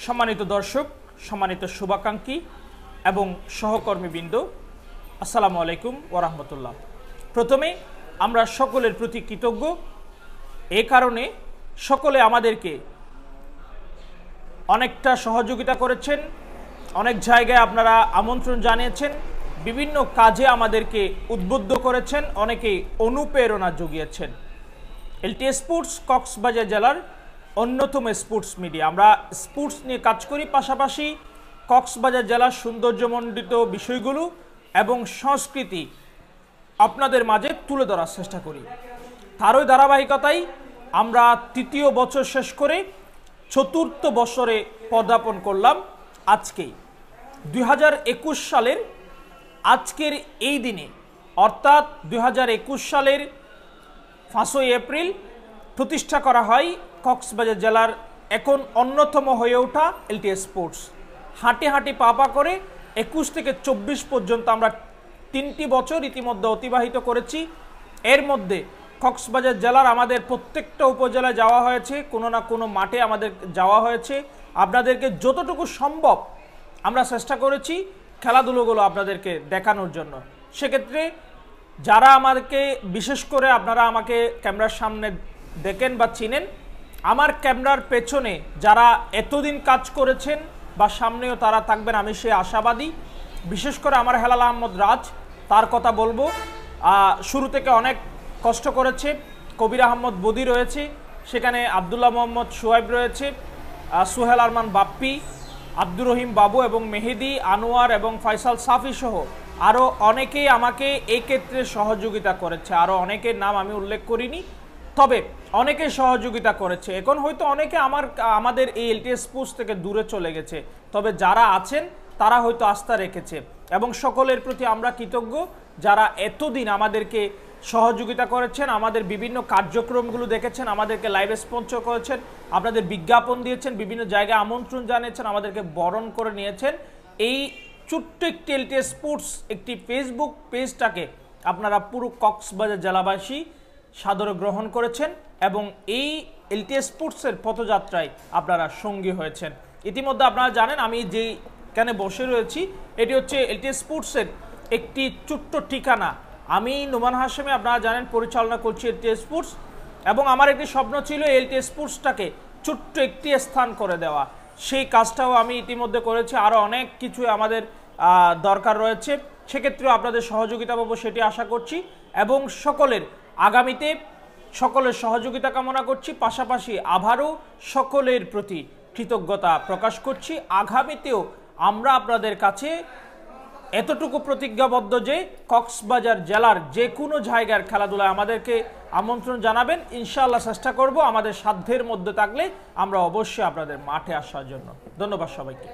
সম্মানিত দর্শক, সম্মানিত শুভাকাঙ্ক্ষী এবং সহকর্মীবৃন্দ, আসসালামু আলাইকুম ওয়া রাহমাতুল্লাহ। প্রথমে আমরা সকলের প্রতি কৃতজ্ঞ, এই কারণে সকলে আমাদেরকে অনেকটা সহযোগিতা করেছেন, অনেক জায়গায় আপনারা আমন্ত্রণ জানিয়েছেন, বিভিন্ন কাজে আমাদেরকে উদ্বুদ্ধ করেছেন, অনেকেই অনুপ্রেরণা জুগিয়েছেন। এলটিএ স্পোর্টস কক্সবাজার জেলার অন্যতম স্পোর্টস মিডিয়া। আমরা স্পোর্টস নিয়ে কাজ করি, পাশাপাশি কক্সবাজার জেলার সৌন্দর্যমণ্ডিত বিষয়গুলো এবং সংস্কৃতি আপনাদের মাঝে তুলে ধরার চেষ্টা করি। তারই ধারাবাহিকতায় আমরা তৃতীয় বছর শেষ করে চতুর্থ বছরে পদার্পণ করলাম। আজকেই 2021 সালের আজকের এই দিনে, অর্থাৎ 2021 সালের 5ই এপ্রিল প্রতিষ্ঠা করা হয় কক্সবাজার জেলার এখন অন্যতম হয়ে ওঠা এলটিএ স্পোর্টস। হাঁটি হাঁটি পা করে 21 থেকে 24 পর্যন্ত আমরা 3টি বছর ইতিমধ্যে অতিবাহিত করেছি। এর মধ্যে কক্সবাজার জেলার আমাদের প্রত্যেকটা উপজেলায় যাওয়া হয়েছে, কোনো না কোনো মাঠে আমাদের যাওয়া হয়েছে। আপনাদেরকে যতটুকু সম্ভব আমরা চেষ্টা করেছি খেলাধুলোগুলো আপনাদেরকে দেখানোর জন্য। সেক্ষেত্রে যারা আমাদেরকে, বিশেষ করে আপনারা আমাকে ক্যামেরার সামনে দেখেন বা চিনেন, আমার ক্যামেরার পেছনে যারা এতদিন কাজ করেছেন বা সামনেও তারা থাকবেন, আমি সে আশাবাদী। বিশেষ করে আমার হেলাল আহমদ রাজ, তার কথা বলবো। শুরু থেকে অনেক কষ্ট করেছে। কবির আহমদ বদি রয়েছে, সেখানে আবদুল্লাহ মোহাম্মদ সোহাইব রয়েছে, সোহেল আরমান বাপ্পি, আব্দুর রহিম বাবু এবং মেহেদি, আনোয়ার এবং ফয়সাল সাফি সহ আরও অনেকেই আমাকে এই ক্ষেত্রে সহযোগিতা করেছে। আরও অনেকের নাম আমি উল্লেখ করিনি, তবে অনেকে সহযোগিতা করেছে। এখন হয়তো অনেকে আমাদের এই এলটিএ স্পোর্টস থেকে দূরে চলে গেছে, তবে যারা আছেন তারা হয়তো আস্থা রেখেছে এবং সকলের প্রতি আমরা কৃতজ্ঞ যারা এতদিন আমাদেরকে সহযোগিতা করেছেন, আমাদের বিভিন্ন কার্যক্রমগুলো দেখেছেন, আমাদেরকে লাইভ স্পন্সর করেছেন, আপনাদের বিজ্ঞাপন দিয়েছেন, বিভিন্ন জায়গায় আমন্ত্রণ জানিয়েছেন, আমাদেরকে বরণ করে নিয়েছেন। এই ছোট্ট একটি এলটিএ স্পোর্টস একটি ফেসবুক পেজটাকে আপনারা পুরো কক্সবাজার জেলাবাসী সাদরে গ্রহণ করেছেন এবং এই এলটিএ স্পোর্টসের পথযাত্রায় আপনারা সঙ্গী হয়েছেন। ইতিমধ্যে আপনারা জানেন আমি যেখানে বসে রয়েছি এটি হচ্ছে এলটিএ স্পোর্টসের একটি ছোট্ট ঠিকানা। আমি নোমান হাশেমি, আপনারা জানেন, পরিচালনা করছি এলটিএ স্পোর্টস এবং আমার একটি স্বপ্ন ছিল এলটিএ স্পোর্টসটাকে ছোট্ট একটি স্থান করে দেওয়া। সেই কাজটাও আমি ইতিমধ্যে করেছি। আরও অনেক কিছু আমাদের দরকার রয়েছে, সেক্ষেত্রেও আপনাদের সহযোগিতা পাবো সেটি আশা করছি এবং সকলের আগামীতে সকলের সহযোগিতা কামনা করছি। পাশাপাশি আবারও সকলের প্রতি কৃতজ্ঞতা প্রকাশ করছি। আগামীতেও আমরা আপনাদের কাছে এতটুকু প্রতিজ্ঞাবদ্ধ যে কক্সবাজার জেলার যে কোনো জায়গার খেলাধুলায় আমাদেরকে আমন্ত্রণ জানাবেন, ইনশাআল্লাহ চেষ্টা করব আমাদের সাধ্যের মধ্যে থাকলে আমরা অবশ্যই আপনাদের মাঠে আসার জন্য। ধন্যবাদ সবাইকে।